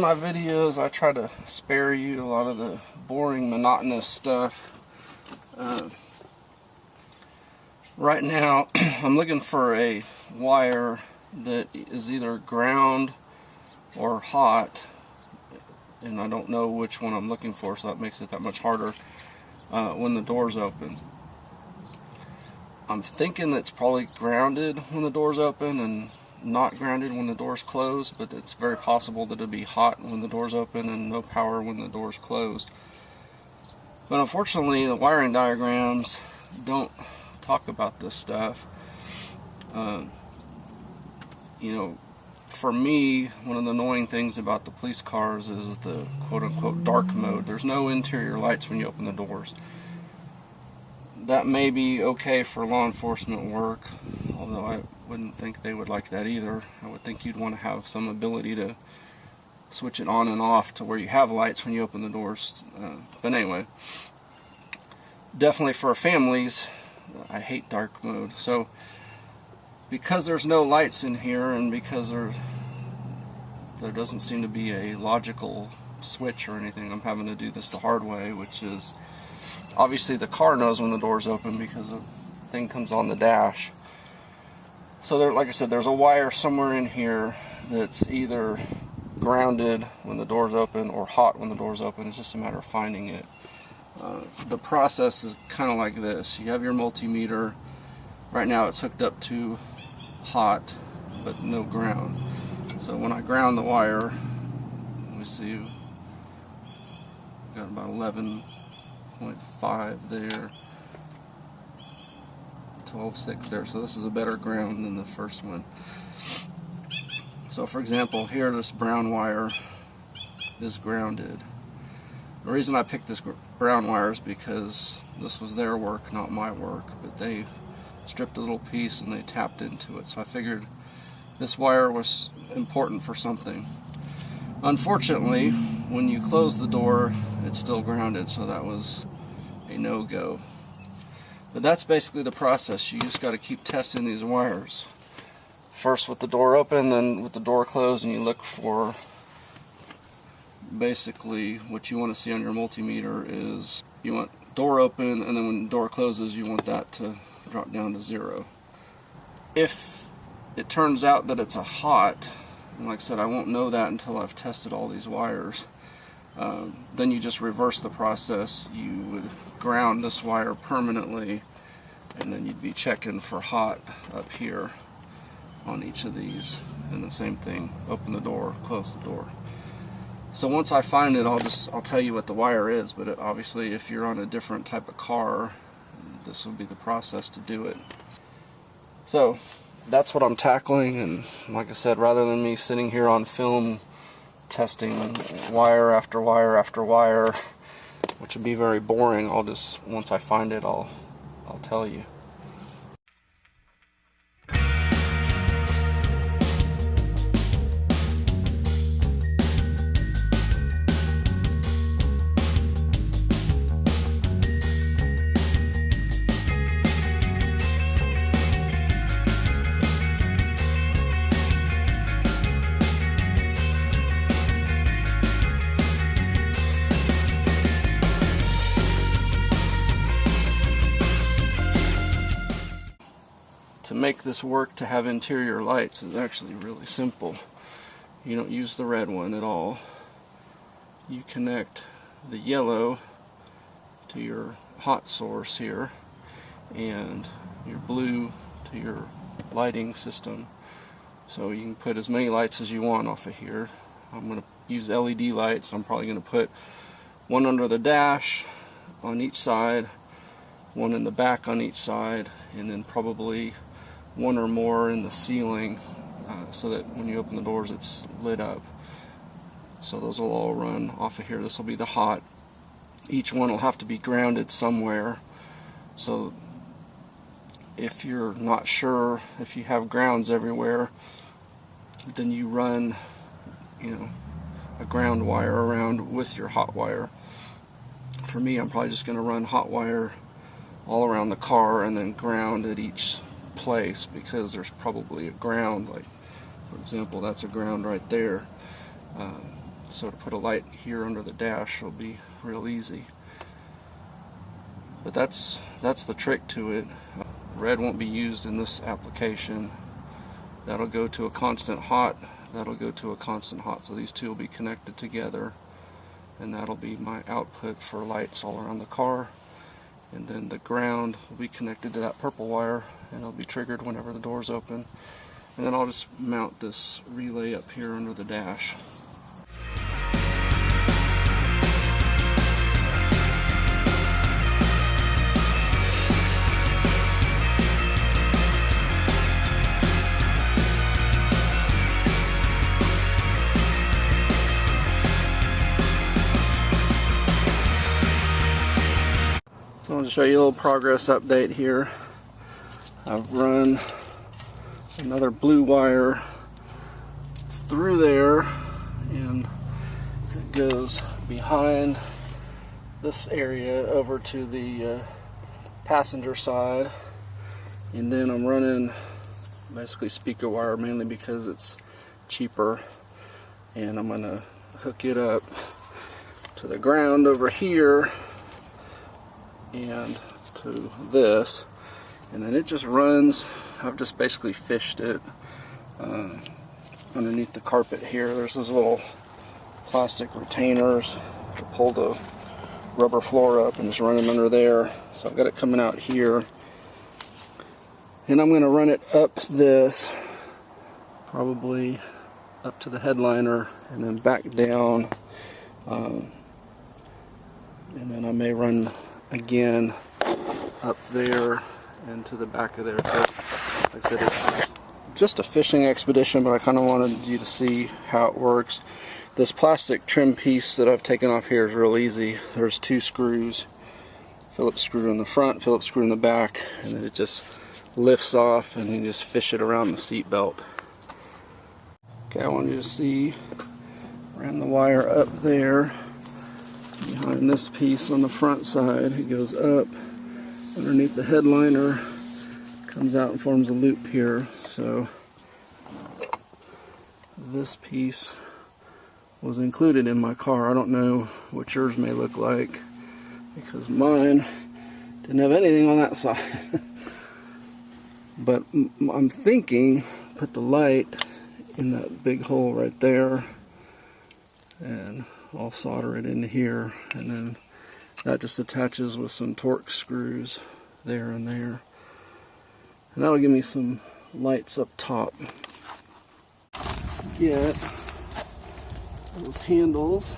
my videos I try to spare you a lot of the boring, monotonous stuff. Right now I'm looking for a wire that is either ground or hot, and I don't know which one I'm looking for, so that makes it that much harder when the door's open. I'm thinking that's probably grounded when the door's open and not grounded when the door's closed, but it's very possible that it'll be hot when the door's open and no power when the door's closed. But unfortunately, the wiring diagrams don't talk about this stuff. You know, for me, one of the annoying things about the police cars is the quote-unquote dark mode. There's no interior lights when you open the doors. That may be okay for law enforcement work, although I wouldn't think they would like that either. I would think you'd want to have some ability to switch it on and off to where you have lights when you open the doors. But anyway, definitely for families, I hate dark mode. So because there's no lights in here, and because there doesn't seem to be a logical switch or anything, I'm having to do this the hard way, which is obviously the car knows when the door's open because the thing comes on the dash. So there, like I said, there's a wire somewhere in here that's either grounded when the door's open or hot when the door's open. It's just a matter of finding it. The process is kind of like this. You have your multimeter. Right now it's hooked up to hot but no ground. So when I ground the wire, let me see, got about 11.5 there, 12.6 there, so this is a better ground than the first one. So for example, here this brown wire is grounded. The reason I picked this brown wire is because this was their work, not my work, but they stripped a little piece and they tapped into it, so I figured this wire was important for something. Unfortunately, when you close the door, it's still grounded, so that was a no-go. But that's basically the process. You just got to keep testing these wires. First with the door open, then with the door closed, and you look for basically what you want to see on your multimeter is you want door open, and then when the door closes, you want that to drop down to 0. If it turns out that it's a hot, and like I said, I won't know that until I've tested all these wires, then you just reverse the process. You would ground this wire permanently, and then you'd be checking for hot up here on each of these, and the same thing, open the door, close the door. So once I find it, I'll tell you what the wire is, but obviously if you're on a different type of car, this will be the process to do it. So that's what I'm tackling, and like I said, rather than me sitting here on film testing wire after wire after wire, which would be very boring, I'll just, once I find it, I'll tell you. To make this work to have interior lights is actually really simple. You don't use the red one at all. You connect the yellow to your hot source here, and your blue to your lighting system. So you can put as many lights as you want off of here. I'm going to use LED lights. I'm probably going to put one under the dash on each side, one in the back on each side, and then probably one or more in the ceiling, so that when you open the doors it's lit up. So those will all run off of here. This will be the hot. Each one will have to be grounded somewhere. So if you're not sure if you have grounds everywhere, then you run, a ground wire around with your hot wire. For me, I'm probably just going to run hot wire all around the car and then ground at each place, because there's probably a ground, like for example that's a ground right there. So to put a light here under the dash will be real easy. But that's the trick to it. Red won't be used in this application. That'll go to a constant hot. That'll go to a constant hot. So these two will be connected together, and that'll be my output for lights all around the car. And then the ground will be connected to that purple wire, and it'll be triggered whenever the doors open. And then I'll just mount this relay up here under the dash. So I'll just show you a little progress update here. I've run another blue wire through there, and it goes behind this area over to the passenger side, and then I'm running basically speaker wire mainly because it's cheaper, and I'm going to hook it up to the ground over here and to this, and then it just runs. I've just basically fished it underneath the carpet here. There's those little plastic retainers to pull the rubber floor up, and just run them under there. So I've got it coming out here, and I'm going to run it up this, probably up to the headliner, and then back down, and then I may run again up there and to the back of there. So, like I said, it's just a fishing expedition, but I kind of wanted you to see how it works. This plastic trim piece that I've taken off here is real easy. There's two screws, Phillips screw in the front, Phillips screw in the back, and then it just lifts off, and you just fish it around the seat belt. Okay, I want you to see, ran the wire up there behind this piece on the front side. It goes up underneath the headliner, comes out and forms a loop here. So this piece was included in my car. I don't know what yours may look like, because mine didn't have anything on that side. But I'm thinking put the light in that big hole right there, and I'll solder it into here, and then that just attaches with some Torx screws there and there, and that'll give me some lights up top. Get those handles